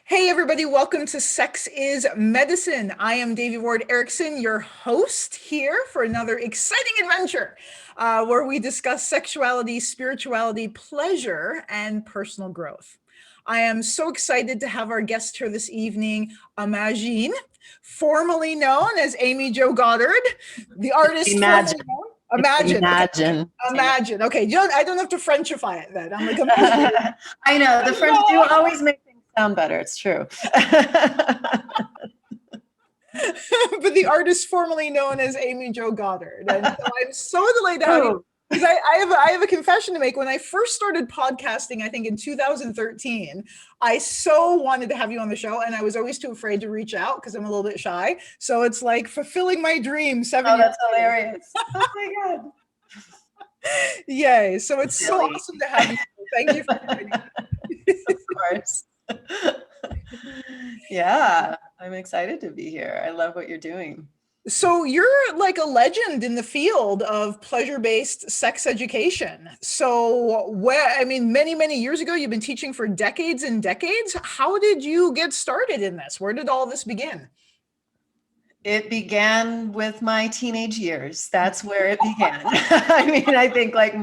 Hey, everybody, welcome to Sex is Medicine. I am Devi Erickson, your host here for another exciting adventure where we discuss sexuality, spirituality, pleasure, and personal growth. I am so excited to have our guest here this evening, Amagines, formerly known as Amy Jo Goddard, the artist Imagine. formerly known. Imagine. Imagine. Imagine. Okay, I don't have to Frenchify it then. I'm like, I know, the French do always make things sound better. It's true. But the artist formerly known as Amy Jo Goddard. And so I'm so delighted to have you. Because I have a confession to make. When I first started podcasting, I think in 2013, I so wanted to have you on the show, and I was always too afraid to reach out because I'm a little bit shy. So it's like fulfilling my dream 7 years. That's hilarious. Oh my God. Yay. So it's so awesome to have you. Thank you for joining me. Of course. Yeah, I'm excited to be here. I love what you're doing. So you're like a legend in the field of pleasure-based sex education. So many years ago, you've been teaching for decades and decades. How did you get started in this? Where did all this begin? It began with my teenage years. That's where it began. I think like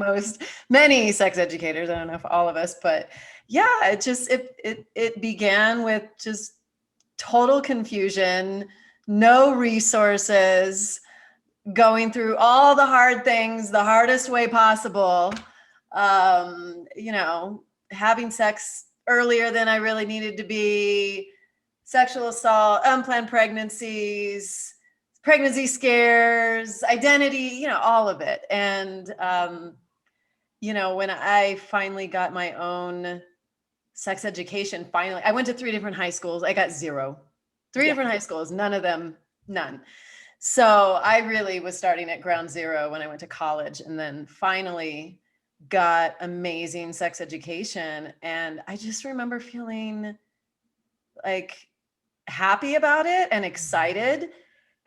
many sex educators, I don't know if all of us, but yeah, it began with just total confusion, no resources, going through all the hard things the hardest way possible. Having sex earlier than I really needed to be, sexual assault, unplanned pregnancies, pregnancy scares, identity, all of it. And, when I finally got my own sex education, I went to 3 different high schools. I got 0. 3 different high schools, none. So I really was starting at ground zero when I went to college, and then finally got amazing sex education. And I just remember feeling like happy about it and excited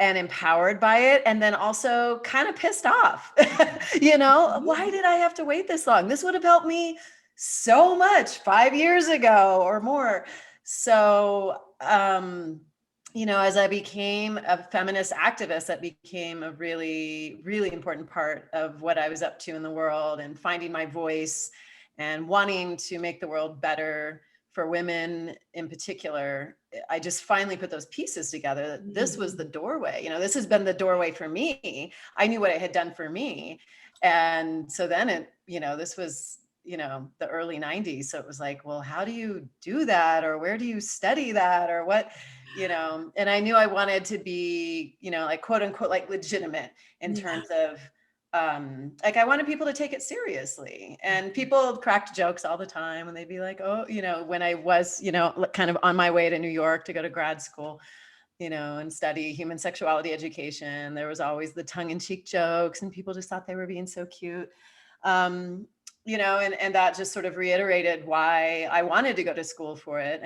and empowered by it. And then also kind of pissed off, why did I have to wait this long? This would have helped me so much 5 years ago or more. So, as I became a feminist activist, that became a really, really important part of what I was up to in the world, and finding my voice and wanting to make the world better for women in particular. I just finally put those pieces together. This was the doorway. This has been the doorway for me. I knew what it had done for me. And so then this was, the early 90s. So it was like, well, how do you do that? Or where do you study that? Or what, and I knew I wanted to be, like quote unquote, like legitimate in terms of, I wanted people to take it seriously. And people cracked jokes all the time, and they'd be like, oh, when I was, kind of on my way to New York to go to grad school, and study human sexuality education, there was always the tongue-in-cheek jokes, and people just thought they were being so cute. And that just sort of reiterated why I wanted to go to school for it.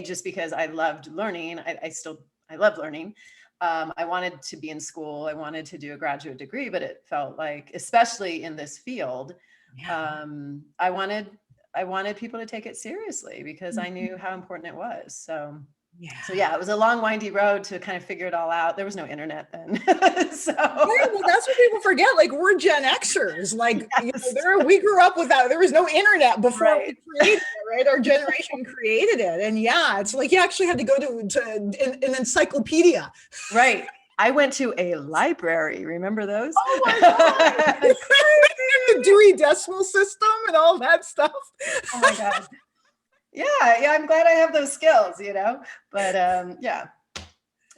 Just because I loved learning. I love learning. I wanted to be in school. I wanted to do a graduate degree, but it felt like, especially in this field, I wanted people to take it seriously because I knew how important it was. So it was a long, windy road to kind of figure it all out. There was no internet then. Well, that's what people forget. Like, we're Gen Xers. Like, we grew up without, there was no internet before we created it, right? Our generation created it. And it's like you actually had to go to an encyclopedia. Right. I went to a library. Remember those? Oh my God. The Dewey Decimal System and all that stuff. Oh my God. Yeah, I'm glad I have those skills, but so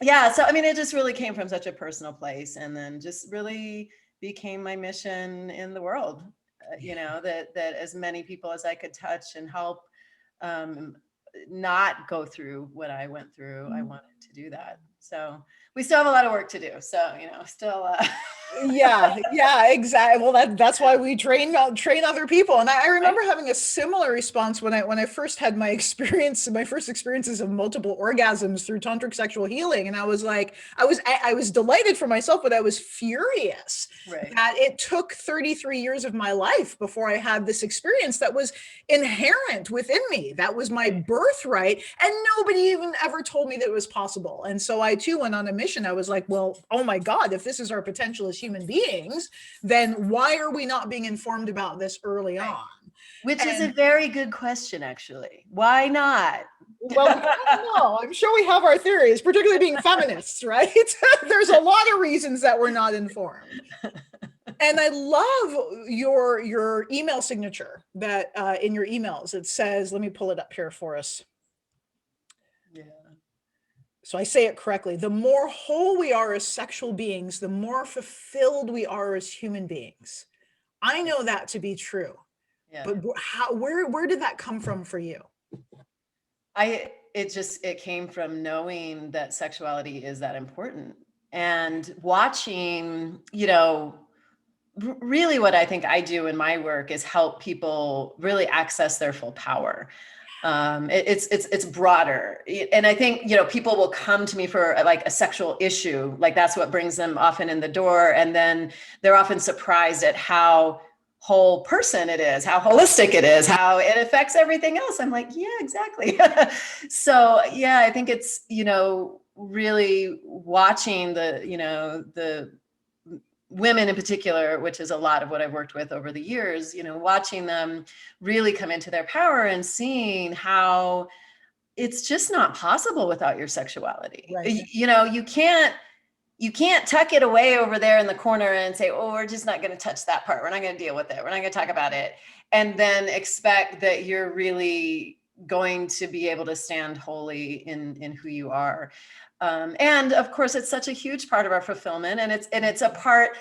it just really came from such a personal place, and then just really became my mission in the world, that as many people as I could touch and help not go through what I went through. I wanted to do that. So we still have a lot of work to do. So, still. Yeah, exactly. Well, that's why we train other people. And I remember having a similar response when I first had my first experiences of multiple orgasms through tantric sexual healing. And I was like, I was delighted for myself, but I was furious Right. that it took 33 years of my life before I had this experience that was inherent within me. That was my birthright, and nobody even ever told me that it was possible. And so I too went on a mission. I was like, well, oh my God, if this is our potential as human beings, then why are we not being informed about this early on? Which is a And very good question, actually. Why not? well, I don't know. I'm sure we have our theories, particularly being feminists, right? There's a lot of reasons that we're not informed. And I love your email signature that in your emails, it says, let me pull it up here for us. Yeah. So I say it correctly. The more whole we are as sexual beings, the more fulfilled we are as human beings. I know that to be true. Yeah. But where did that come from for you? It came from knowing that sexuality is that important, and watching, really what I think I do in my work is help people really access their full power. It's broader. And I think, people will come to me for like a sexual issue, like that's what brings them often in the door. And then they're often surprised at how whole person it is, how holistic it is, how it affects everything else. I'm like, yeah, exactly. So yeah, I think it's, really watching the women in particular, which is a lot of what I've worked with over the years, watching them really come into their power and seeing how it's just not possible without your sexuality. Right. You can't tuck it away over there in the corner and say, oh, we're just not going to touch that part. We're not going to deal with it. We're not going to talk about it. And then expect that you're really going to be able to stand wholly in who you are. And of course, it's such a huge part of our fulfillment, and it's a part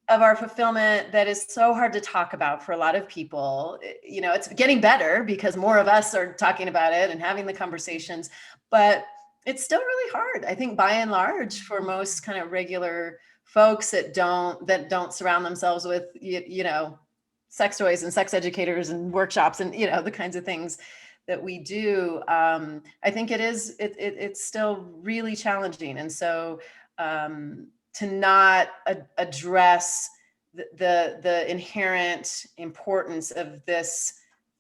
of our fulfillment that is so hard to talk about for a lot of people. It's getting better because more of us are talking about it and having the conversations, but it's still really hard, I think, by and large, for most kind of regular folks that don't surround themselves with, sex toys and sex educators and workshops and, the kinds of things that we do. I think it's still really challenging. And so to not address the inherent importance of this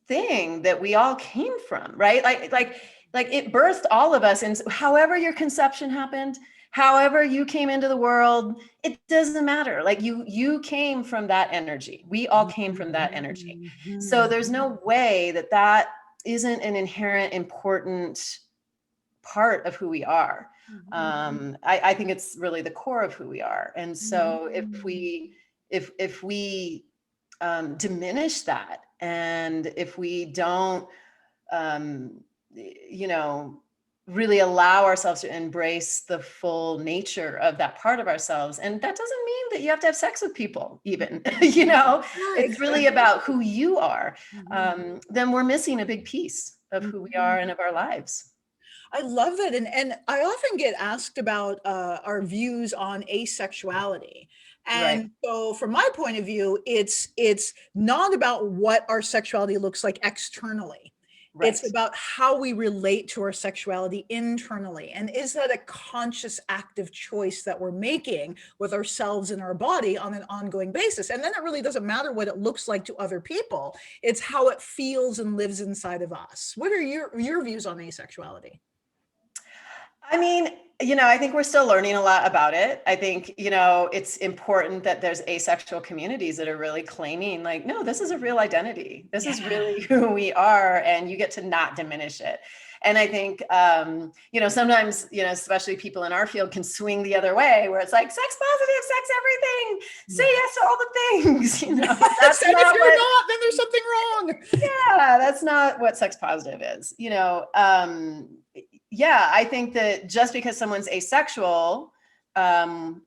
thing that we all came from, right? Like it birthed all of us. And however your conception happened, however you came into the world, it doesn't matter. Like you came from that energy. We all came from that energy. So there's no way that isn't an inherent important part of who we are. I think it's really the core of who we are. And so if we diminish that, and if we don't, really allow ourselves to embrace the full nature of that part of ourselves. And that doesn't mean that you have to have sex with people, even, it's really about who you are. Then we're missing a big piece of who we are and of our lives. I love that. And I often get asked about our views on asexuality. And Right. so from my point of view, it's not about what our sexuality looks like externally. Right. It's about how we relate to our sexuality internally. And is that a conscious active choice that we're making with ourselves and our body on an ongoing basis? And then it really doesn't matter what it looks like to other people. It's how it feels and lives inside of us. What are your views on asexuality? I mean, I think we're still learning a lot about it. I think, it's important that there's asexual communities that are really claiming, like, no, this is a real identity. This is really who we are, and you get to not diminish it. And I think, sometimes, especially people in our field can swing the other way, where it's like sex positive, sex everything, say yes to all the things. That's and if you're not, then there's something wrong. Yeah, that's not what sex positive is. Yeah, I think that just because someone's asexual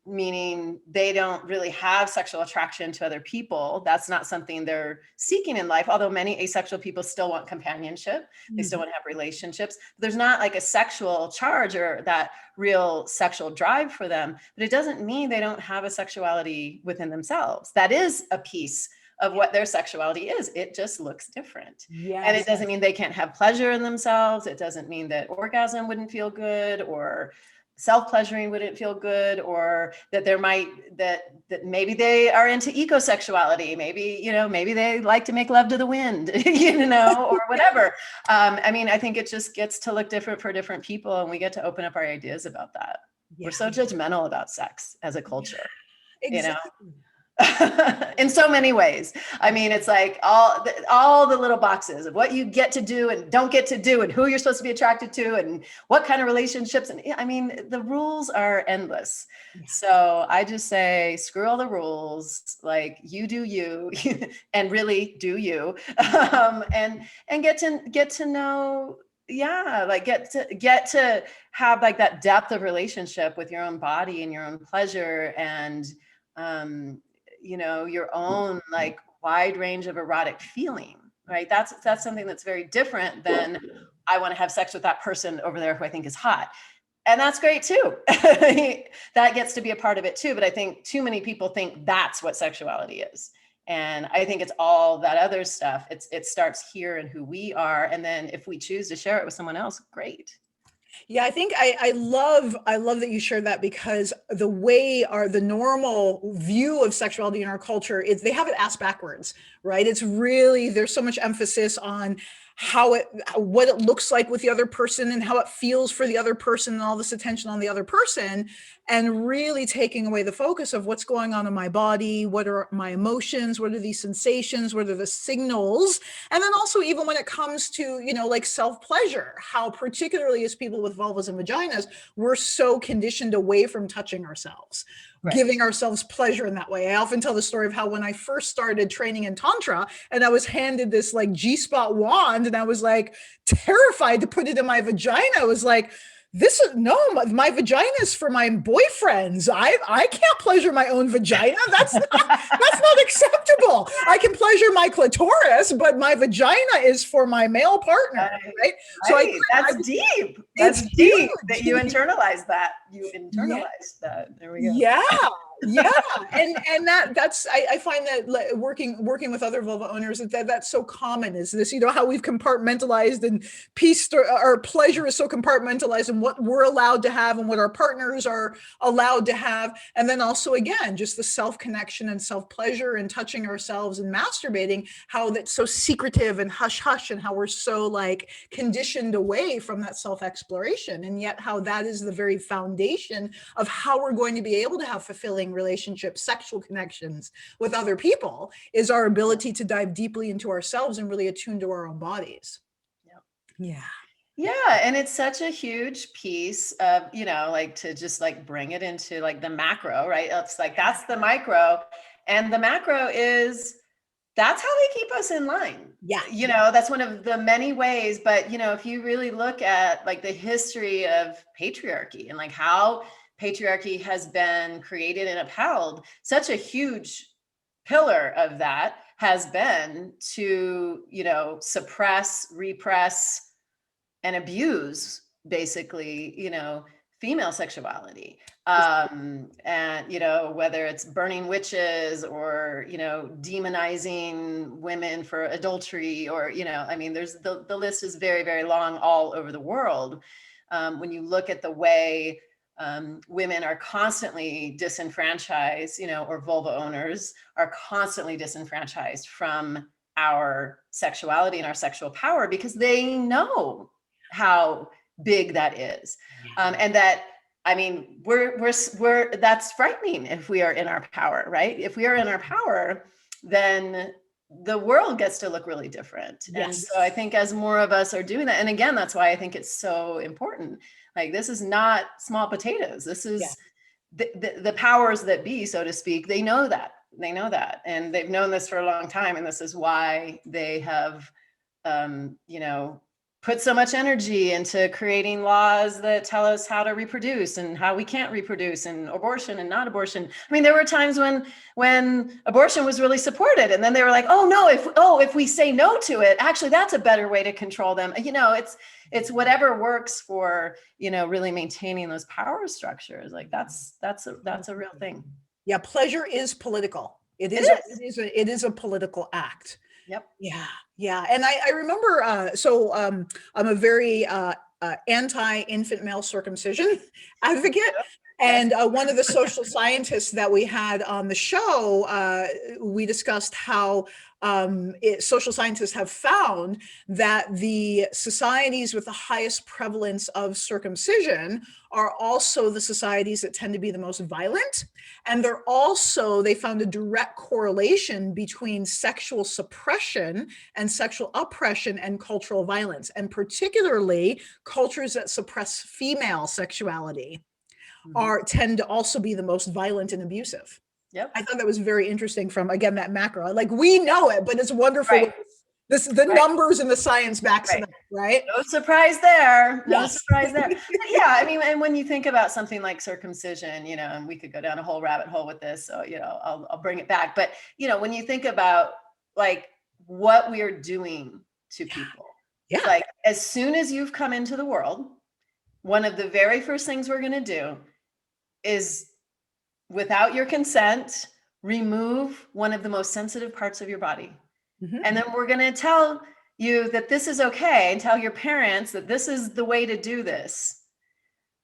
meaning they don't really have sexual attraction to other people. That's not something they're seeking in life, although many asexual people still want companionship. They still want to have relationships. There's not like a sexual charge or that real sexual drive for them, but it doesn't mean they don't have a sexuality within themselves. That is a piece of what their sexuality is. It just looks different. Yes. And it doesn't mean they can't have pleasure in themselves. It doesn't mean that orgasm wouldn't feel good, or self-pleasuring wouldn't feel good, or that there might, that maybe they are into ecosexuality. Maybe, maybe they like to make love to the wind, or whatever. I mean, I think it just gets to look different for different people, and we get to open up our ideas about that. Yeah. We're so judgmental about sex as a culture, exactly. In so many ways. I mean, it's like all the little boxes of what you get to do and don't get to do, and who you're supposed to be attracted to, and what kind of relationships. And I mean, the rules are endless. Yeah. So I just say, screw all the rules. Like, you do you, and really do you, and get to know. Yeah, like get to have like that depth of relationship with your own body and your own pleasure, and your own like wide range of erotic feeling, right? That's something that's very different than, I want to have sex with that person over there who I think is hot. And that's great too. That gets to be a part of it too. But I think too many people think that's what sexuality is. And I think it's all that other stuff. It starts here in who we are. And then if we choose to share it with someone else, great. Yeah, I think I love that you shared that, because the way the normal view of sexuality in our culture is they have it ass backwards, right? It's really, there's so much emphasis on what it looks like with the other person and how it feels for the other person, and all this attention on the other person, and really taking away the focus of what's going on in my body, what are my emotions, what are these sensations, what are the signals. And then also, even when it comes to, like self-pleasure, how particularly as people with vulvas and vaginas, we're so conditioned away from touching ourselves. Right. Giving ourselves pleasure in that way. I often tell the story of how when I first started training in Tantra, and I was handed this like G-spot wand, and I was like terrified to put it in my vagina. I was like, my vagina is for my boyfriends. I can't pleasure my own vagina. That's not acceptable. I can pleasure my clitoris, but my vagina is for my male partner, right? So that's deep. That's deep that you internalize that. You internalize that. There we go. Yeah. Yeah. And that's, I find that working with other vulva owners, that's so common, is this, how we've compartmentalized, and our pleasure is so compartmentalized, and what we're allowed to have and what our partners are allowed to have. And then also, again, just the self-connection and self-pleasure and touching ourselves and masturbating, how that's so secretive and hush-hush, and how we're so like conditioned away from that self-exploration. And yet how that is the very foundation of how we're going to be able to have fulfilling relationships, sexual connections with other people, is our ability to dive deeply into ourselves and really attune to our own bodies. Yeah. And it's such a huge piece of, like to just like bring it into like the macro, right? It's like, that's the micro, and the macro is, that's how they keep us in line. Yeah. That's one of the many ways. But, if you really look at like the history of patriarchy and like how patriarchy has been created and upheld, such a huge pillar of that has been to, suppress, repress, and abuse, basically, female sexuality. And, whether it's burning witches or, demonizing women for adultery, or, I mean, there's the list is very, very long all over the world. When you look at the way women are constantly disenfranchised, or vulva owners are constantly disenfranchised from our sexuality and our sexual power, because they know how big that is. And that, I mean, we're that's frightening if we are in our power, right? If we are in our power, then the world gets to look really different. Yes. And so I think as more of us are doing that, and again, that's why I think it's so important. Like, this is not small potatoes. This is the powers that be, so to speak. They know that. And they've known this for a long time. And this is why they have, put so much energy into creating laws that tell us how to reproduce and how we can't reproduce, and abortion and not abortion. I mean, there were times when abortion was really supported, and then they were like, oh no, if we say no to it, actually that's a better way to control them. You know, it's whatever works for, you know, really maintaining those power structures. Like that's a real thing. Yeah, pleasure is political. It is a political act. Yep. Yeah, yeah. And I remember, I'm a very anti-infant male circumcision advocate. And one of the social scientists that we had on the show, we discussed how social scientists have found that the societies with the highest prevalence of circumcision are also the societies that tend to be the most violent. And they found a direct correlation between sexual suppression and sexual oppression and cultural violence, and particularly cultures that suppress female sexuality tend to also be the most violent and abusive. Yep. I thought that was very interesting from, again, that macro. Like, we know it, but it's wonderful. The numbers and the science backs it up, right? No surprise there. No surprise there. Yeah, I mean, and when you think about something like circumcision, you know, and we could go down a whole rabbit hole with this, so, you know, I'll bring it back. But, you know, when you think about like what we are doing to people, like as soon as you've come into the world, one of the very first things we're going to do is, without your consent, remove one of the most sensitive parts of your body. And then we're going to tell you that this is okay, and tell your parents that this is the way to do this,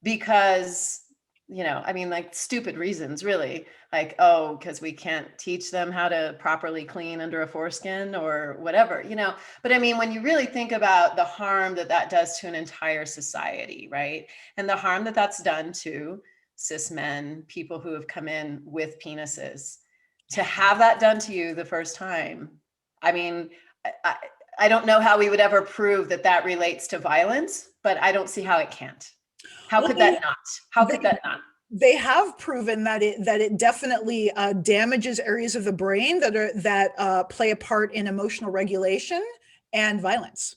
because, you know, I mean, like stupid reasons, really, like, oh, because we can't teach them how to properly clean under a foreskin or whatever, you know. But I mean, when you really think about the harm that that does to an entire society, right? And the harm that that's done to cis men, people who have come in with penises, to have that done to you the first time. I mean, I don't know how we would ever prove that that relates to violence, but I don't see how it can't. How could that not? How could that not? They have proven that it definitely damages areas of the brain that play a part in emotional regulation and violence.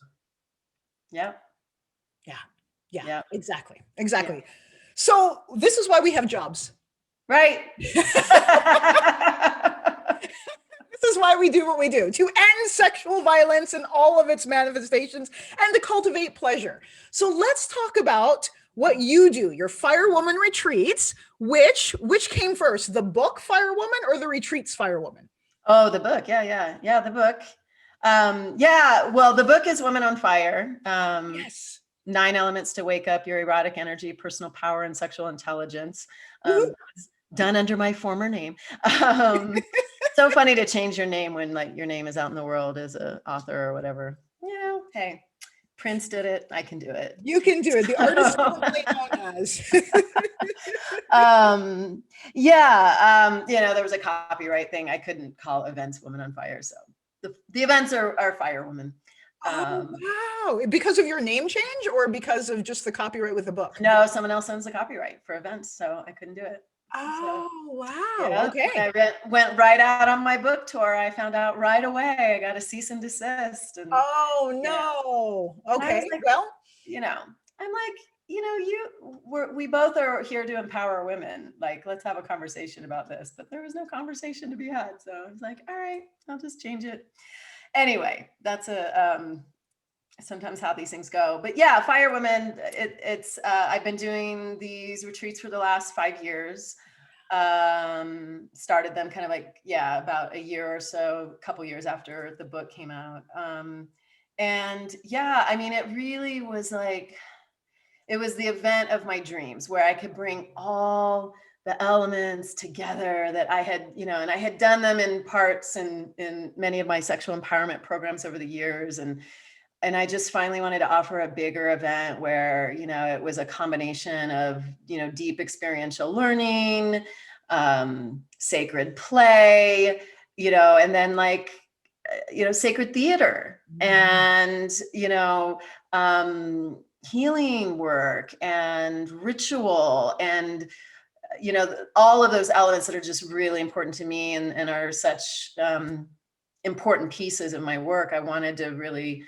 Yeah. Yeah. Exactly. Yeah. So this is why we have jobs, right? This is why we do what we do, to end sexual violence and all of its manifestations and to cultivate pleasure. So let's talk about what you do, your Firewoman retreats. Which came first, the book Firewoman or the retreats Firewoman? Oh, the book. Yeah, the book. Well, the book is Women on Fire. Yes. 9 elements to wake up your erotic energy, personal power, and sexual intelligence. Done under my former name. So funny to change your name when like your name is out in the world as an author or whatever. You know, hey, Prince did it. I can do it. You can do it. The artist formerly known as. You know, there was a copyright thing. I couldn't call events Women on Fire. So the events are Firewoman. Wow. Because of your name change or because of just the copyright with the book? No, someone else owns the copyright for events. So I couldn't do it. Oh, so, wow. Yeah, okay. I went right out on my book tour. I found out right away. I got a cease and desist. And, oh, no. Yeah. Okay. Like, well, you know, I'm like, you know, we both are here to empower women. Like, let's have a conversation about this. But there was no conversation to be had. So I was like, all right, I'll just change it. Anyway, that's sometimes how these things go. But yeah, Firewoman, it's I've been doing these retreats for the last 5 years. Started them kind of like, about a year or so, a couple years after the book came out. And yeah, I mean, it really was like, it was the event of my dreams where I could bring all the elements together that I had, you know, and I had done them in parts in many of my sexual empowerment programs over the years. And I just finally wanted to offer a bigger event where, you know, it was a combination of, you know, deep experiential learning, sacred play, you know, and then like, you know, sacred theater and, you know, healing work and ritual and, you know, all of those elements that are just really important to me and are such important pieces of my work. I wanted to really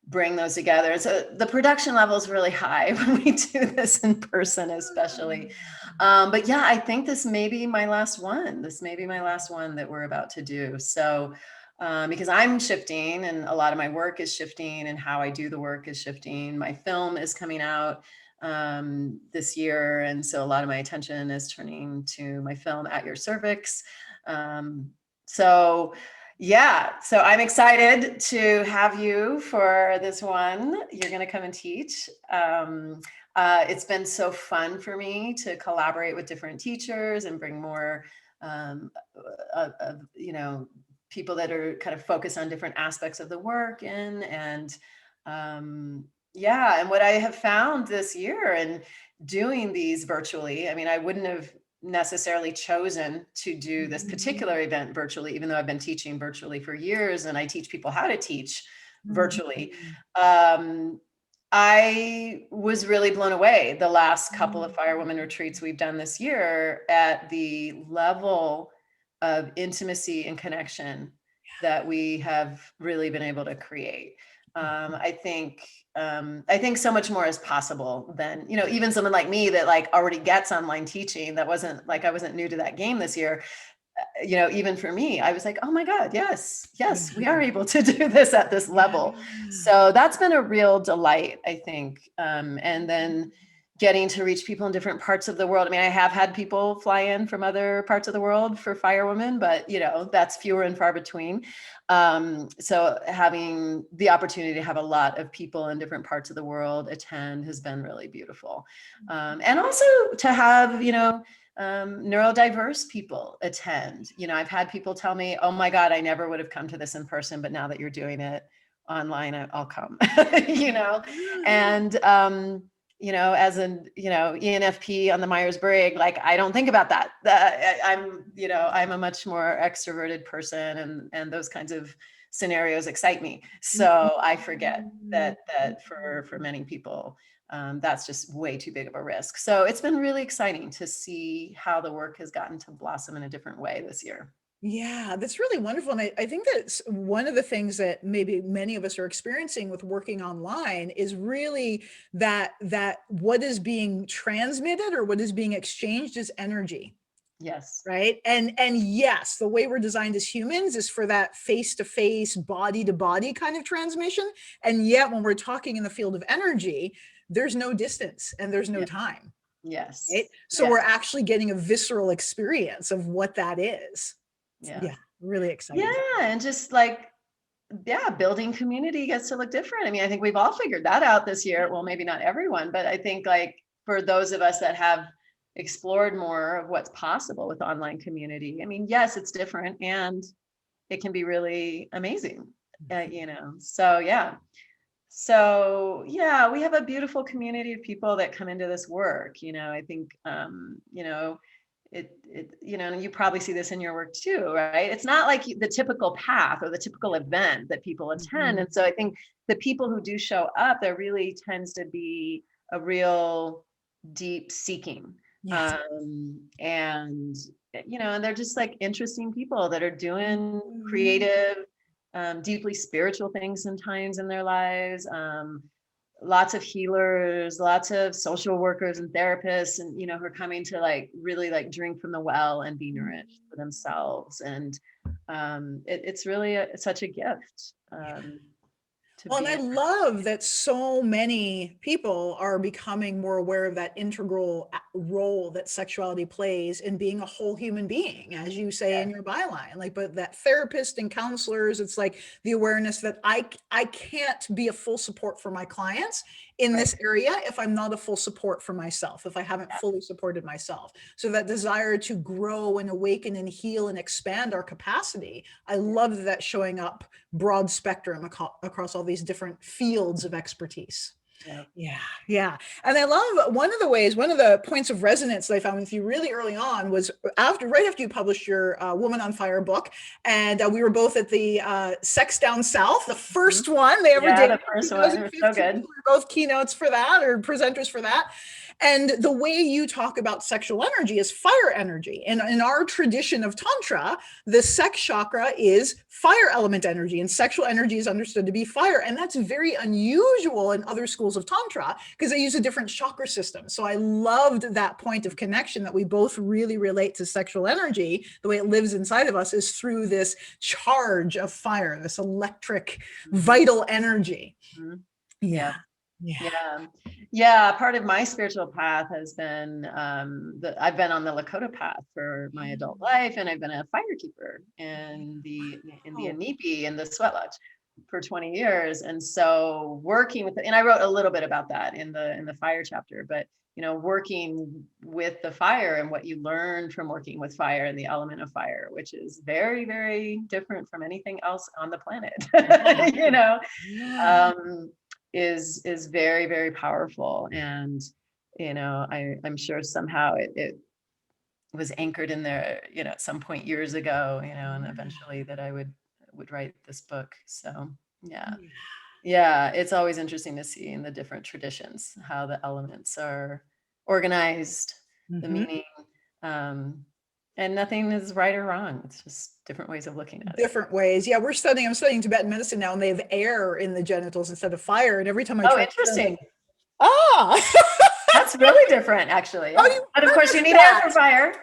bring those together. And so the production level is really high when we do this in person, especially. But yeah, I think this may be my last one. This may be my last one that we're about to do. So, because I'm shifting and a lot of my work is shifting and how I do the work is shifting. My film is coming out this year. And so a lot of my attention is turning to my film, At Your Cervix. So yeah, so I'm excited to have you for this one. You're going to come and teach. It's been so fun for me to collaborate with different teachers and bring more, you know, people that are kind of focused on different aspects of the work in. And yeah, and what I have found this year and doing these virtually, I mean, I wouldn't have necessarily chosen to do this particular event virtually, even though I've been teaching virtually for years and I teach people how to teach virtually. I was really blown away the last couple of Firewoman retreats we've done this year at the level of intimacy and connection that we have really been able to create. I think so much more is possible than, you know, even someone like me that like already gets online teaching. That wasn't like, I wasn't new to that game this year. You know, even for me, I was like, oh my God, yes, we are able to do this at this level. So that's been a real delight, I think. And then getting to reach people in different parts of the world. I mean, I have had people fly in from other parts of the world for Firewoman, but you know, that's fewer and far between. So having the opportunity to have a lot of people in different parts of the world attend has been really beautiful. And also to have, you know, neurodiverse people attend. You know, I've had people tell me, oh my God, I never would have come to this in person, but now that you're doing it online, I'll come, you know, and, you know, as an, you know, ENFP on the Myers-Briggs, like, I don't think about that. I'm, you know, I'm a much more extroverted person and those kinds of scenarios excite me. So I forget that for many people, that's just way too big of a risk. So it's been really exciting to see how the work has gotten to blossom in a different way this year. Yeah, that's really wonderful. And I think that's one of the things that maybe many of us are experiencing with working online is really that what is being transmitted or what is being exchanged is energy. Yes. Right. And yes, the way we're designed as humans is for that face-to-face, body-to-body kind of transmission. And yet when we're talking in the field of energy, there's no distance and there's no time. Yes. Right. So we're actually getting a visceral experience of what that is. Yeah, really exciting. Yeah, and just like, yeah, building community gets to look different. I mean, I think we've all figured that out this year. Well, maybe not everyone, but I think like for those of us that have explored more of what's possible with online community, I mean, yes, it's different and it can be really amazing, you know? So yeah. So yeah, we have a beautiful community of people that come into this work. You know, I think, you know, you know, and you probably see this in your work too, right? It's not like the typical path or the typical event that people attend. And so I think the people who do show up, there really tends to be a real deep seeking. And, you know, and they're just like interesting people that are doing creative, deeply spiritual things sometimes in their lives. Lots of healers, lots of social workers and therapists, and you know, who are coming to like really like drink from the well and be nourished for themselves. And it's really such a gift. Well, and I love that so many people are becoming more aware of that integral role that sexuality plays in being a whole human being, as you say in your byline. Like, but that therapists and counselors, it's like the awareness that I can't be a full support for my clients in this area if I'm not a full support for myself, if I haven't fully supported myself. So that desire to grow and awaken and heal and expand our capacity, I love that showing up broad spectrum across all these different fields of expertise. Yeah. And I love one of the points of resonance that I found with you really early on was right after you published your Woman on Fire book. And we were both at the Sex Down South, the first one they ever did. The first one, it was so good. We were both keynotes for that or presenters for that. And the way you talk about sexual energy is fire energy. And in our tradition of Tantra, the sex chakra is fire element energy, and sexual energy is understood to be fire. And that's very unusual in other schools of Tantra because they use a different chakra system. So I loved that point of connection that we both really relate to sexual energy. The way it lives inside of us is through this charge of fire, this electric, vital energy. Mm-hmm. Yeah. Yeah. Part of my spiritual path has been I've been on the Lakota path for my adult life, and I've been a firekeeper in the Inipi in the sweat lodge for 20 years. And so working with and I wrote a little bit about that in the fire chapter, but working with the fire and what you learn from working with fire and the element of fire, which is very, very different from anything else on the planet. Is very, very powerful. And I'm sure somehow it was anchored in there at some point years ago, and eventually that I would write this book. So yeah, it's always interesting to see in the different traditions how the elements are organized, the meaning, and nothing is right or wrong. It's just different ways of looking at it. Different ways. Yeah, I'm studying Tibetan medicine now, and they have air in the genitals instead of fire. And every time I try interesting. That's really different, actually. But of course, you need air for fire.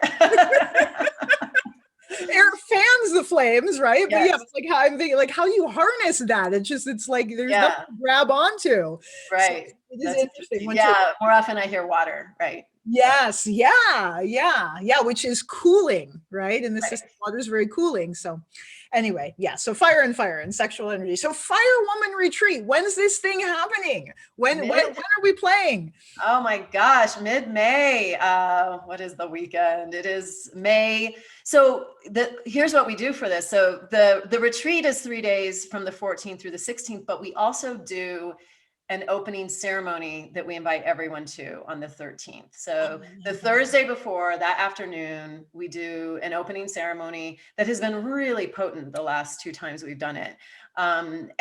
Air fans the flames, right? Yes. But yeah, it's like how I'm thinking, like how you harness that. It's like there's nothing to grab onto. Right. So it is interesting. More often I hear water, right? Yes. Yeah. Which is cooling, right? And the system water is very cooling. So anyway, so fire and sexual energy. So Firewoman retreat. When's this thing happening? When are we playing? Oh my gosh, mid-May. What is the weekend? It is May. So here's what we do for this. So the retreat is 3 days from the 14th through the 16th, but we also do an opening ceremony that we invite everyone to on the 13th. So the Thursday before, that afternoon, we do an opening ceremony that has been really potent the last 2 times we've done it. And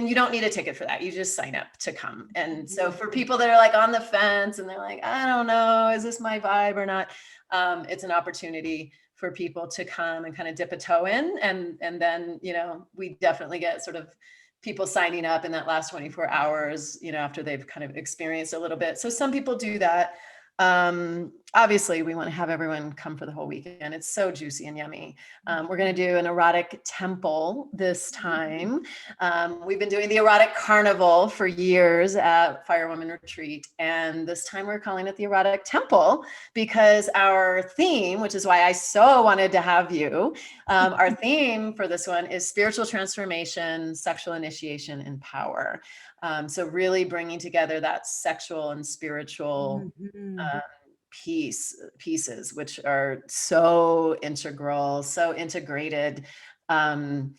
you don't need a ticket for that. You just sign up to come. And so for people that are like on the fence and they're like, I don't know, is this my vibe or not? It's an opportunity for people to come and kind of dip a toe in. And then, we definitely get sort of people signing up in that last 24 hours, after they've kind of experienced a little bit. So some people do that. Obviously we want to have everyone come for the whole weekend. It's so juicy and yummy. We're going to do an erotic temple this time. We've been doing the erotic carnival for years at Firewoman Retreat. And this time we're calling it the erotic temple because our theme, which is why I so wanted to have you, our theme for this one is spiritual transformation, sexual initiation, and power. So really bringing together that sexual and spiritual pieces, which are so integral, so integrated. Again,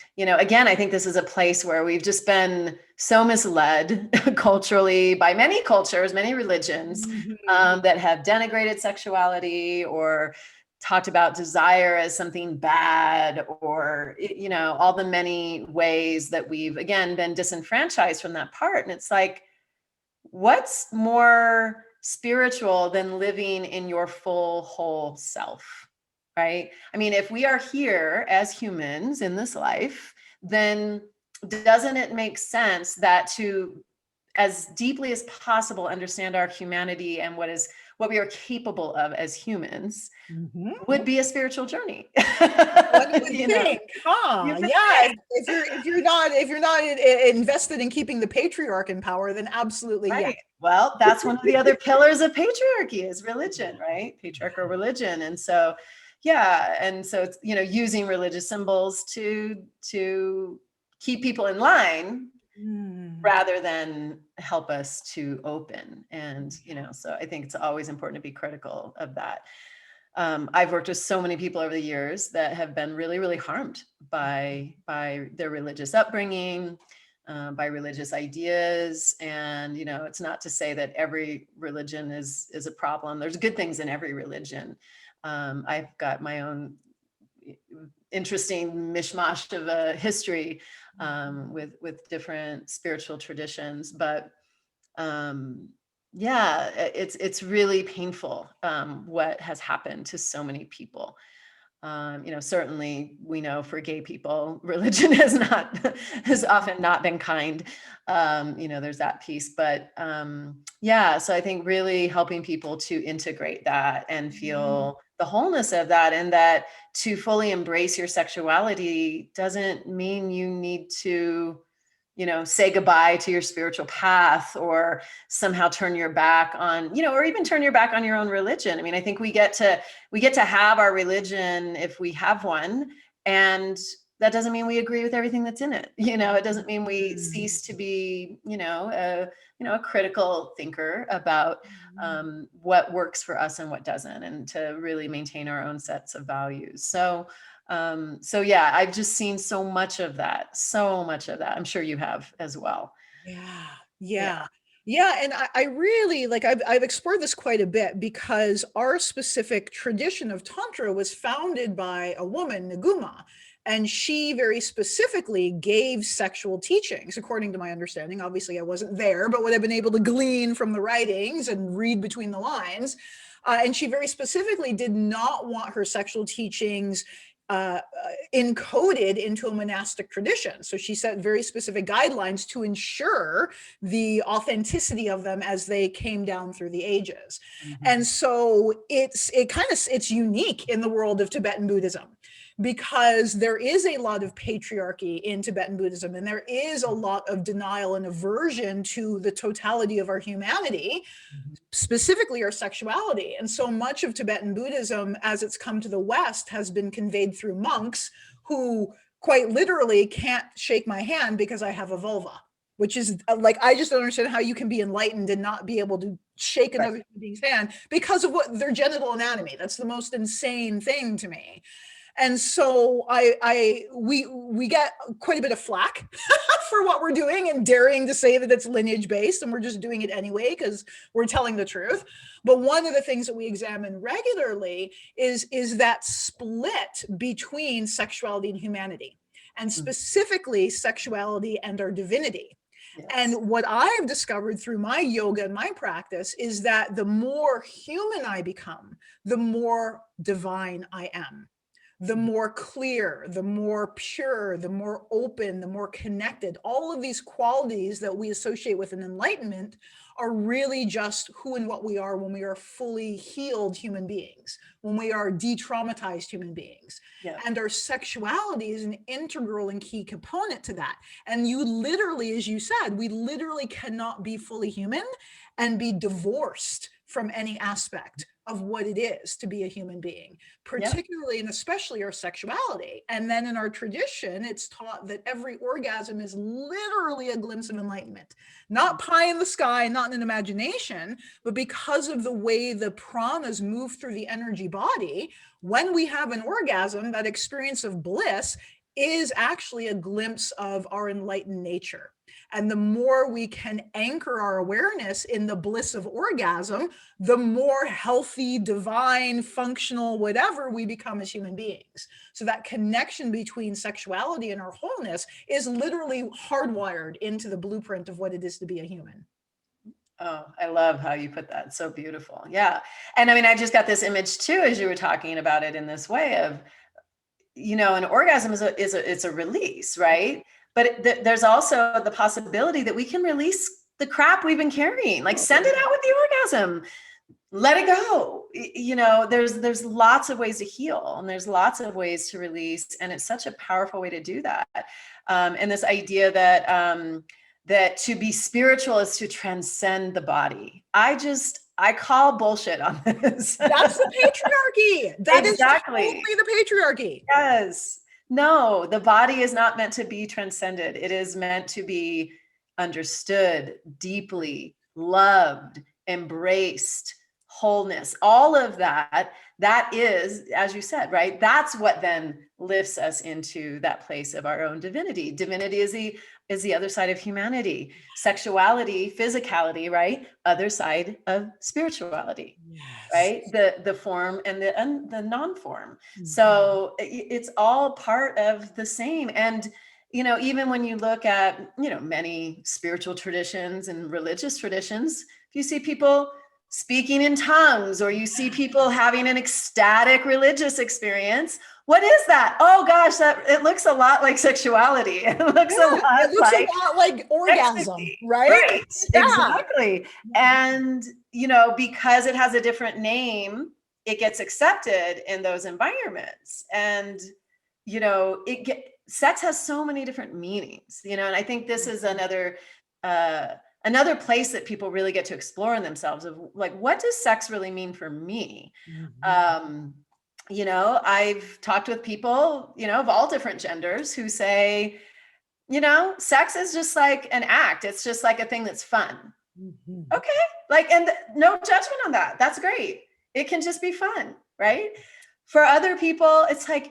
I think this is a place where we've just been so misled culturally by many cultures, many religions, that have denigrated sexuality or talked about desire as something bad, or, all the many ways that we've, again, been disenfranchised from that part. And it's like, what's more spiritual than living in your full, whole self, right? I mean, if we are here as humans in this life, then doesn't it make sense that to, as deeply as possible, understand our humanity and what we are capable of as humans would be a spiritual journey. What do you think? Yeah. If you're not invested in keeping the patriarch in power, then absolutely right. Yeah. Well, that's one of the other pillars of patriarchy is religion, right? Patriarchal religion. And so, it's, using religious symbols to keep people in line rather than help us to open. And, so I think it's always important to be critical of that. I've worked with so many people over the years that have been really, really harmed by their religious upbringing, by religious ideas. And, it's not to say that every religion is a problem. There's good things in every religion. I've got my own interesting mishmash of a history with different spiritual traditions, but Yeah, it's really painful, what has happened to so many people. Certainly we know for gay people, religion has often not been kind. There's that piece, but yeah, so I think really helping people to integrate that and feel the wholeness of that, and that to fully embrace your sexuality doesn't mean you need to say goodbye to your spiritual path, or somehow turn your back on, or even turn your back on your own religion. I mean, I think we get to have our religion if we have one, and that doesn't mean we agree with everything that's in it. It doesn't mean we cease to be, a critical thinker about what works for us and what doesn't, and to really maintain our own sets of values. So yeah, I've just seen so much of that. I'm sure you have as well. Yeah. Yeah. Yeah. Yeah. And I really like, I've explored this quite a bit because our specific tradition of Tantra was founded by a woman, Naguma, and she very specifically gave sexual teachings, according to my understanding. Obviously, I wasn't there, but what I've been able to glean from the writings and read between the lines. And she very specifically did not want her sexual teachings encoded into a monastic tradition. So she set very specific guidelines to ensure the authenticity of them as they came down through the ages. And so it's unique in the world of Tibetan Buddhism, because there is a lot of patriarchy in Tibetan Buddhism, and there is a lot of denial and aversion to the totality of our humanity, specifically our sexuality. And so much of Tibetan Buddhism, as it's come to the West, has been conveyed through monks who quite literally can't shake my hand because I have a vulva, which is like, I just don't understand how you can be enlightened and not be able to shake another human being's hand because of what their genital anatomy. That's the most insane thing to me. And so we get quite a bit of flack for what we're doing and daring to say that it's lineage based, and we're just doing it anyway because we're telling the truth. But one of the things that we examine regularly is that split between sexuality and humanity, and specifically sexuality and our divinity. Yes. And what I've discovered through my yoga and my practice is that the more human I become, the more divine I am. The more clear, the more pure, the more open, the more connected. All of these qualities that we associate with an enlightenment are really just who and what we are when we are fully healed human beings, when we are de-traumatized human beings. Yeah. And our sexuality is an integral and key component to that. And you literally, as you said, we literally cannot be fully human and be divorced from any aspect of what it is to be a human being, particularly and especially our sexuality. And then in our tradition, it's taught that every orgasm is literally a glimpse of enlightenment, not pie in the sky, not in an imagination, but because of the way the pranas move through the energy body, when we have an orgasm, that experience of bliss is actually a glimpse of our enlightened nature. And the more we can anchor our awareness in the bliss of orgasm, the more healthy, divine, functional, whatever we become as human beings. So that connection between sexuality and our wholeness is literally hardwired into the blueprint of what it is to be a human. Oh, I love how you put that. So beautiful. Yeah. And I mean, I just got this image too, as you were talking about it in this way of, an orgasm it's a release, right? But there's also the possibility that we can release the crap we've been carrying, like send it out with the orgasm, let it go. There's lots of ways to heal, and there's lots of ways to release. And it's such a powerful way to do that. And this idea that to be spiritual is to transcend the body. I call bullshit on this. That's the patriarchy. That exactly. is totally the patriarchy. Yes. No, the body is not meant to be transcended. It is meant to be understood, deeply loved, embraced, wholeness, all of that. That is, as you said, right? That's what then lifts us into that place of our own divinity. Divinity is the other side of humanity. Sexuality, physicality, right? Other side of spirituality, yes. Right? The form and the non-form. Mm-hmm. So it's all part of the same. And even when you look at, many spiritual traditions and religious traditions, if you see people speaking in tongues, or you see people having an ecstatic religious experience, what is that? Oh gosh, it looks a lot like sexuality. It looks a lot like orgasm, ecstasy, right? Right, exactly. And, because it has a different name, it gets accepted in those environments. And, sex has so many different meanings, and I think this is another place that people really get to explore in themselves of like, what does sex really mean for me? I've talked with people, of all different genders who say, sex is just like an act. It's just like a thing that's fun. Okay. And no judgment on that. That's great. It can just be fun, right? For other people, it's like,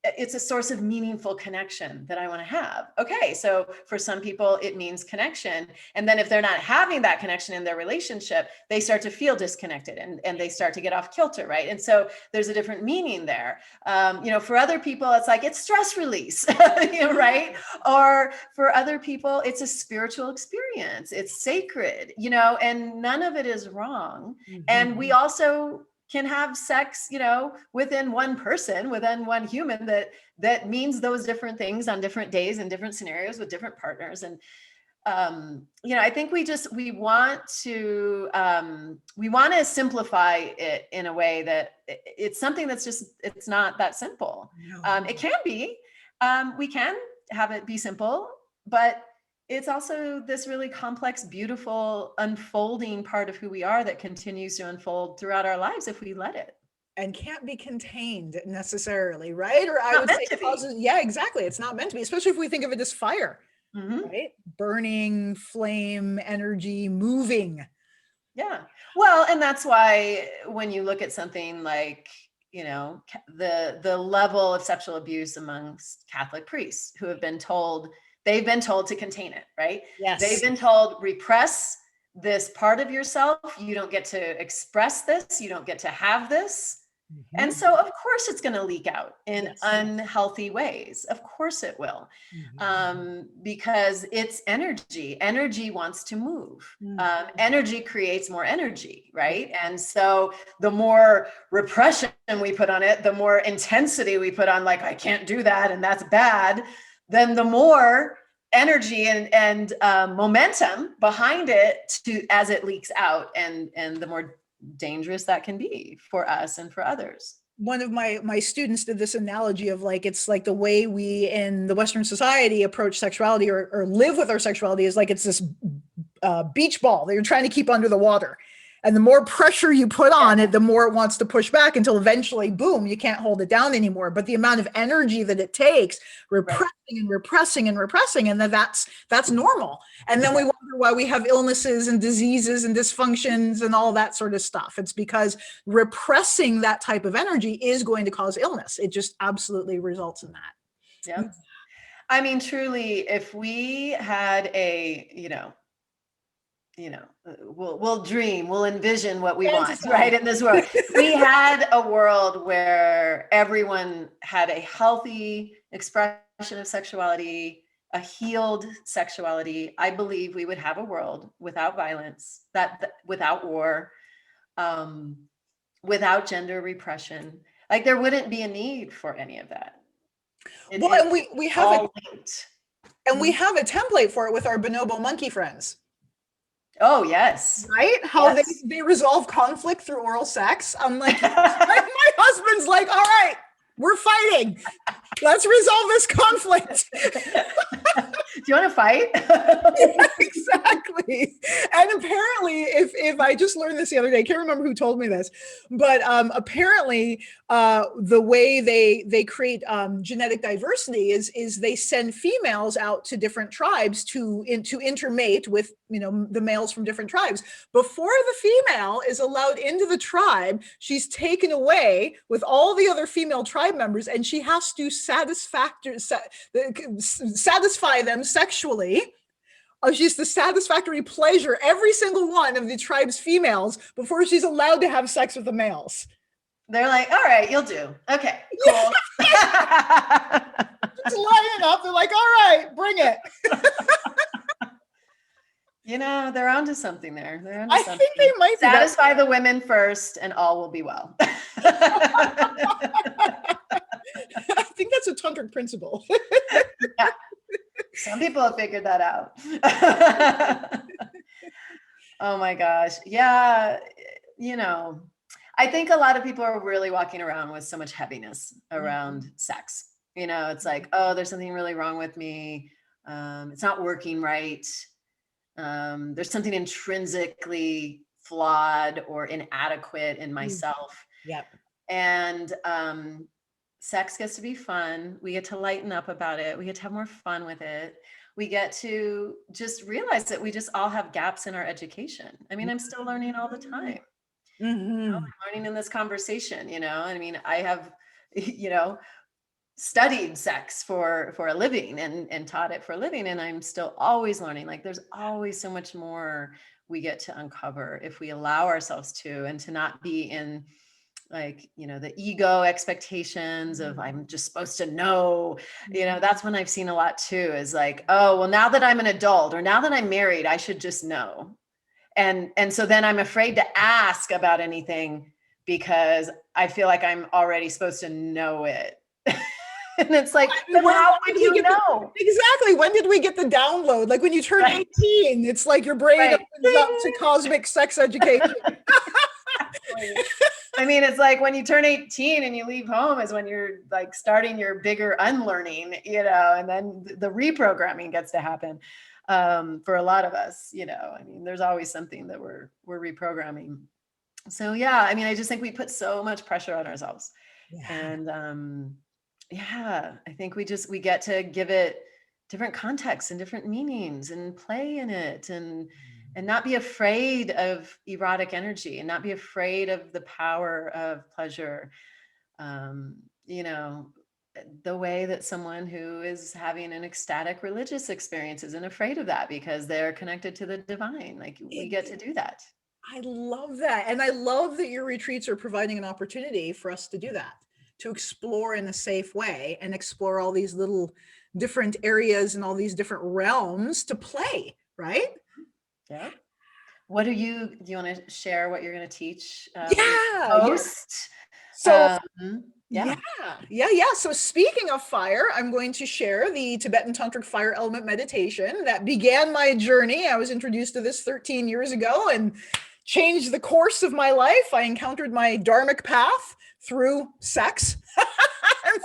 it's a source of meaningful connection that I want to have. Okay. So for some people, it means connection. And then if they're not having that connection in their relationship, they start to feel disconnected and they start to get off kilter. Right. And so there's a different meaning there. For other people, it's like, it's stress release, right. Or for other people, it's a spiritual experience. It's sacred, and none of it is wrong. And we also can have sex, within one person, within one human that means those different things on different days and different scenarios with different partners. And, I think we want to simplify it in a way that it's something that's it's not that simple. It can be, we can have it be simple, but it's also this really complex, beautiful, unfolding part of who we are that continues to unfold throughout our lives if we let it. And can't be contained necessarily, right? Or I would say causes, yeah, exactly. It's not meant to be, especially if we think of it as fire, right? Burning, flame, energy, moving. Yeah. Well, and that's why when you look at something like, the level of sexual abuse amongst Catholic priests who have been told, they've been told to contain it, right? Yes. They've been told, repress this part of yourself. You don't get to express this. You don't get to have this. And so, of course, it's going to leak out in unhealthy ways. Of course it will, because it's energy. Energy wants to move. Energy creates more energy, right? And so the more repression we put on it, the more intensity we put on, like, I can't do that, and that's bad, then the more energy and momentum behind it as it leaks out, and the more dangerous that can be for us and for others. One of my students did this analogy of like, it's like the way we in the Western society approach sexuality or live with our sexuality is like, it's this beach ball that you're trying to keep under the water. And the more pressure you put on it, the more it wants to push back until eventually, boom, you can't hold it down anymore. But the amount of energy that it takes, repressing and repressing and repressing, and then that's normal. And then we wonder why we have illnesses and diseases and dysfunctions and all that sort of stuff. It's because repressing that type of energy is going to cause illness. It just absolutely results in that. Yeah. I mean, truly, if we had we'll dream, we'll envision what we want, right, in this world. We had a world where everyone had a healthy expression of sexuality, a healed sexuality. I believe we would have a world without violence, without war, without gender repression. Like, there wouldn't be a need for any of that. And we have we have a template for it with our bonobo monkey friends. Oh, yes. Right? How they resolve conflict through oral sex. I'm like, my husband's like, all right, we're fighting. Let's resolve this conflict. Do you want to fight? Yeah, exactly. And apparently, if I just learned this the other day, I can't remember who told me this, but apparently the way they create genetic diversity is they send females out to different tribes to intermate with the males from different tribes. Before the female is allowed into the tribe, she's taken away with all the other female tribe members, and she has to satisfy them sexually. She's the satisfactory pleasure every single one of the tribe's females before she's allowed to have sex with the males. They're like, all right, you'll do. Okay, cool. Just lining up. They're like, all right, bring it. You know, they're onto something there. They're onto I something. think they might be. Satisfy the women first and all will be well. I think that's a tantric principle. Yeah. Some people have figured that out. Oh my gosh. Yeah. You know, I think a lot of people are really walking around with so much heaviness around sex. You know, it's like, oh, there's something really wrong with me. It's not working right. There's something intrinsically flawed or inadequate in myself. Yep. And sex gets to be fun. We get to lighten up about it. We get to have more fun with it. We get to just realize that we just all have gaps in our education. I mean, I'm still learning all the time. You know, I'm learning in this conversation, you know, I mean, I have, you know, studied sex for a living and taught it for a living. And I'm still always learning. Like there's always so much more we get to uncover if we allow ourselves to, and to not be in like, you know, the ego expectations of I'm just supposed to know, you know, that's when I've seen a lot too, is like, oh, well, now that I'm an adult or now that I'm married, I should just know. And so then I'm afraid to ask about anything because I feel like I'm already supposed to know it. And it's like, but how would you know? Exactly. When did we get the download? Like when you turn 18, it's like your brain opens up to cosmic sex education. I mean, it's like when you turn 18 and you leave home is when you're like starting your bigger unlearning, you know, and then the reprogramming gets to happen for a lot of us, you know. I mean, there's always something that we're reprogramming. So yeah, I mean, I just think we put so much pressure on ourselves. And yeah, I think we get to give it different contexts and different meanings and play in it and not be afraid of erotic energy and not be afraid of the power of pleasure. You know, the way that someone who is having an ecstatic religious experience isn't afraid of that because they're connected to the divine. Like we get to do that. I love that. And I love that your retreats are providing an opportunity for us to do that, to explore in a safe way and explore all these little different areas and all these different realms to play, right? Yeah. What do you want to share what you're going to teach? Host? So yeah. So speaking of fire, I'm going to share the Tibetan Tantric fire element meditation that began my journey. I was introduced to this 13 years ago and changed the course of my life. I encountered my dharmic path through sex.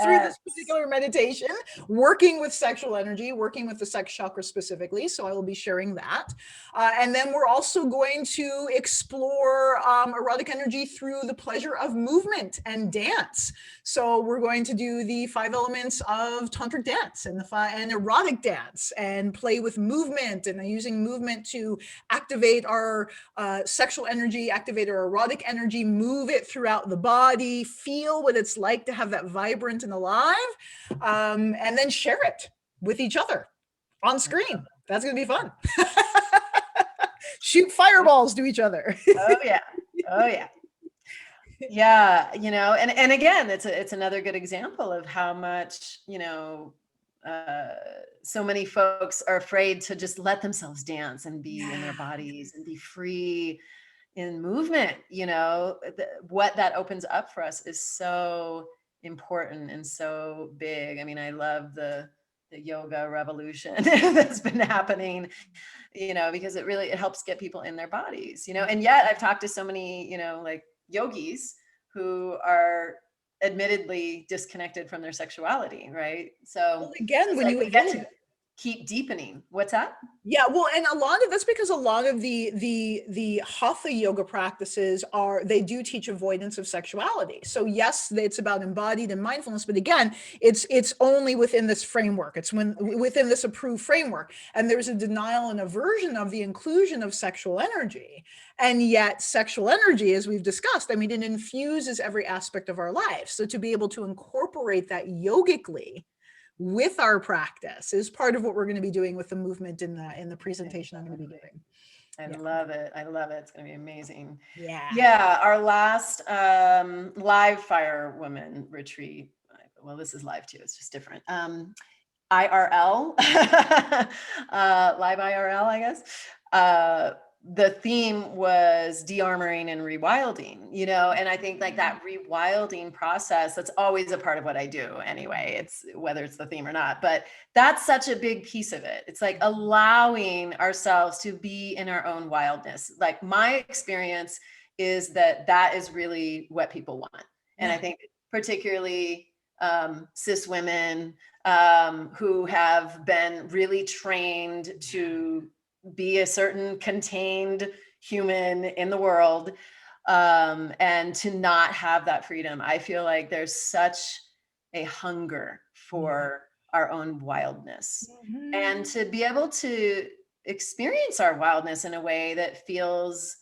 Through this particular meditation, working with sexual energy, working with the sex chakra specifically. So I will be sharing that. And then we're also going to explore erotic energy through the pleasure of movement and dance. So we're going to do the 5 elements of tantric dance and and erotic dance and play with movement and using movement to activate our sexual energy, activate our erotic energy, move it throughout the body, feel what it's like to have that vibrant and alive, and then share it with each other on screen. That's going to be fun. Shoot fireballs to each other. Oh yeah. Yeah, you know, and again, it's another good example of how much, you know, so many folks are afraid to just let themselves dance and be in their bodies and be free in movement. You know, what that opens up for us is so important and so big. I mean, I love the yoga revolution that's been happening, you know, because it helps get people in their bodies, you know. And yet I've talked to so many, you know, like yogis who are admittedly disconnected from their sexuality, right? So well, again, when you get to keep deepening. What's that? Yeah, well, and that's because a lot of the hatha yoga practices they do teach avoidance of sexuality. So yes, it's about embodied and mindfulness, but again, it's only within this framework. It's within this approved framework, and there's a denial and aversion of the inclusion of sexual energy. And yet, sexual energy, as we've discussed, I mean, it infuses every aspect of our life. So to be able to incorporate that yogically with our practice is part of what we're going to be doing with the movement in the presentation I'm going to be giving. I love it. I love it. It's going to be amazing. Yeah. Yeah. Our last live Firewoman retreat. Well, this is live too. It's just different. IRL, live IRL, I guess. The theme was de-armoring and rewilding, and I think like that rewilding process, that's always a part of what I do anyway. It's whether it's the theme or not, but that's such a big piece of it. It's like allowing ourselves to be in our own wildness. Like my experience is that is really what people want. And I think particularly cis women who have been really trained to be a certain contained human in the world, and to not have that freedom. I feel like there's such a hunger for our own wildness, and to be able to experience our wildness in a way that feels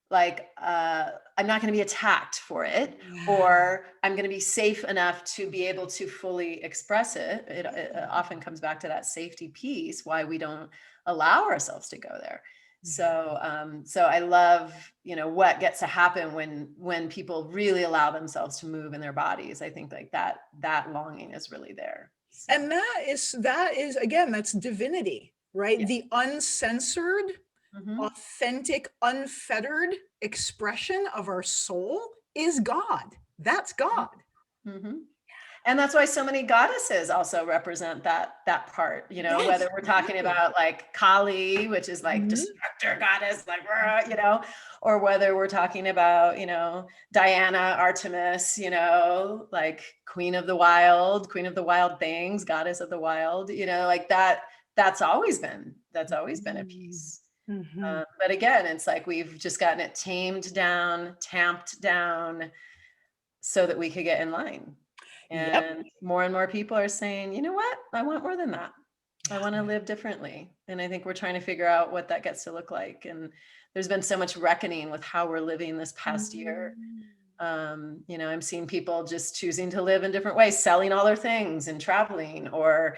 like I'm not going to be attacked for it, or I'm going to be safe enough to be able to fully express it. It often comes back to that safety piece, why we don't allow ourselves to go there. So I love, what gets to happen when people really allow themselves to move in their bodies. I think like that longing is really there. So. And that is again, that's divinity, right? The uncensored, authentic, unfettered expression of our soul is God. That's God. And that's why so many goddesses also represent that part, whether we're talking about like Kali, which is like destructor goddess, like, or whether we're talking about, Diana, Artemis, like queen of the wild things, goddess of the wild, like that's always been a piece. But again, it's like we've just gotten it tamed down, tamped down so that we could get in line. And more and more people are saying, you know what? I want more than that. I want to live differently. And I think we're trying to figure out what that gets to look like. And there's been so much reckoning with how we're living this past year. I'm seeing people just choosing to live in different ways, selling all their things and traveling, or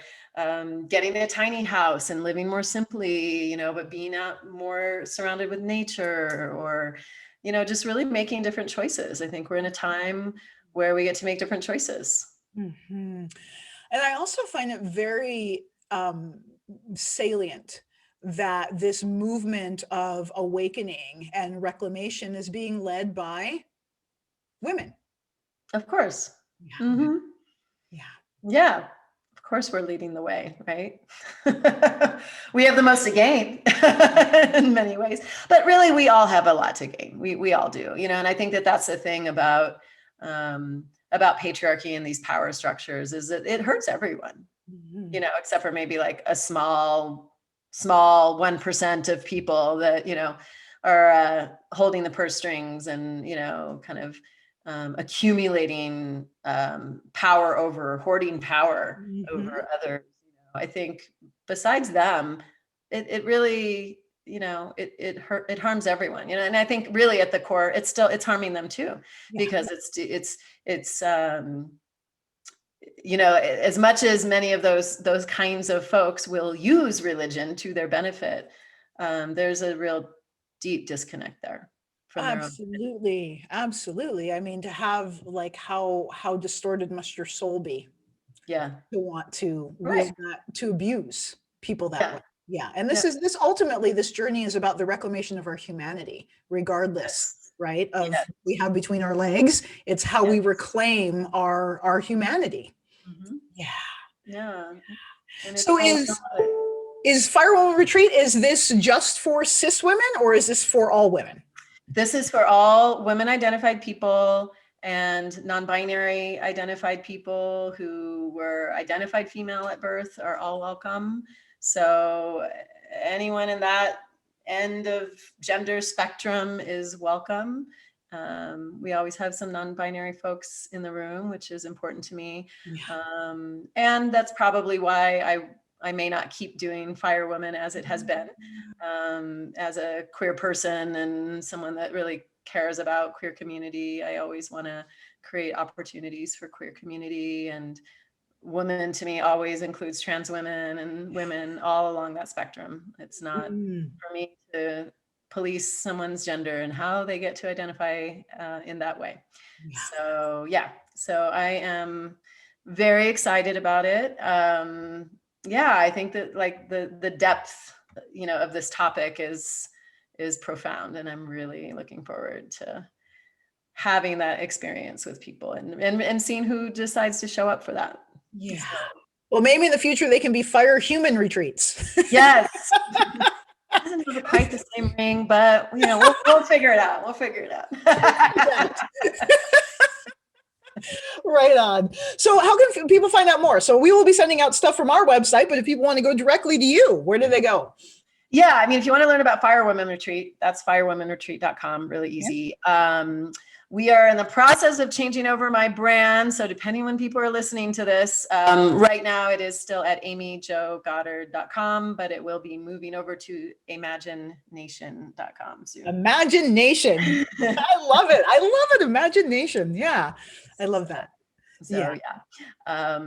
getting a tiny house and living more simply, but being out more surrounded with nature, or, just really making different choices. I think we're in a time where we get to make different choices. And I also find it very salient that this movement of awakening and reclamation is being led by women. Of course. Yeah. Of course we're leading the way, right? We have the most to gain in many ways, but really we all have a lot to gain. We all do, and I think that's the thing about patriarchy and these power structures, is that it hurts everyone, except for maybe like a small 1% of people that, are holding the purse strings and, kind of accumulating power hoarding power over others. I think besides them, it really, it harms everyone, and I think really at the core, it's harming them too, because it's as much as many of those kinds of folks will use religion to their benefit, there's a real deep disconnect there. Absolutely. I mean, to have like how distorted must your soul be? To want to wield that, to abuse people that way. And this ultimately, this journey is about the reclamation of our humanity, regardless, right, of we have between our legs. It's how we reclaim our humanity. So is Firewoman Retreat, is this just for cis women, or is this for all women? This is for all women identified people and non-binary identified people who were identified female at birth are all welcome. So anyone in that end of gender spectrum is welcome. We always have some non-binary folks in the room, which is important to me. And that's probably why I may not keep doing Firewoman as it has been, as a queer person and someone that really cares about queer community. I always want to create opportunities for queer community and woman to me always includes trans women and women all along that spectrum. It's not for me to police someone's gender and how they get to identify in that way. Yeah. So I am very excited about it. I think that like the depth, of this topic is profound, and I'm really looking forward to having that experience with people and seeing who decides to show up for that. Yeah. Well, maybe in the future they can be Firewoman retreats. Yes. It doesn't have quite the same ring, but we'll figure it out. We'll figure it out. Right on. So how can people find out more? So we will be sending out stuff from our website, but if people want to go directly to you, where do they go? Yeah, I mean, if you want to learn about Firewoman Retreat, that's firewomanretreat.com. Really easy. Yeah. We are in the process of changing over my brand. So depending when people are listening to this, right now it is still at amyjogoddard.com, but it will be moving over to imagination.com soon. Imagination. I love it. I love it. Imagination. Yeah. I love that. So I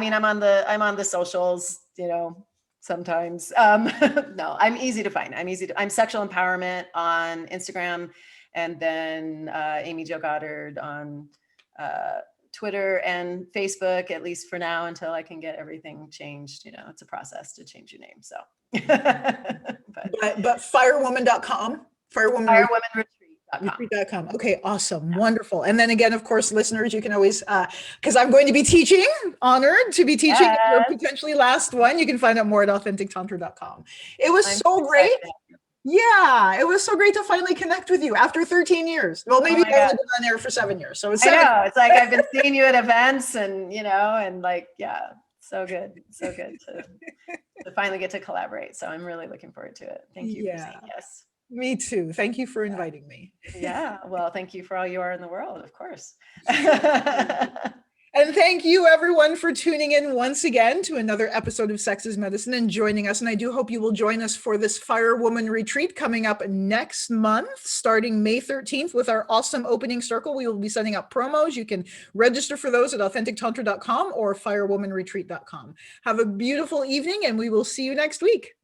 mean, I'm on the socials, sometimes. No, I'm easy to find. I'm Sexual Empowerment on Instagram, and then Amy Jo Goddard on Twitter and Facebook, at least for now, until I can get everything changed. It's a process to change your name. So, but firewoman.com, Retreat.com. Okay, awesome. Wonderful. And then again, of course, listeners, you can always, because I'm going to be teaching, honored to be teaching your potentially last one. You can find out more at authentictantra.com. It was so great. Yeah, it was so great to finally connect with you after 13 years. Well, maybe I've only been on air for 7 years. So it's 7 years. It's like I've been seeing you at events and, and like, yeah, so good to finally get to collaborate. So I'm really looking forward to it. Thank you for saying yes. Me too. Thank you for inviting me. Yeah. Well, thank you for all you are in the world, of course. And thank you everyone for tuning in once again to another episode of Sex is Medicine and joining us. And I do hope you will join us for this Firewoman retreat coming up next month, starting May 13th with our awesome opening circle. We will be sending out promos. You can register for those at authentictantra.com or firewomanretreat.com. Have a beautiful evening and we will see you next week.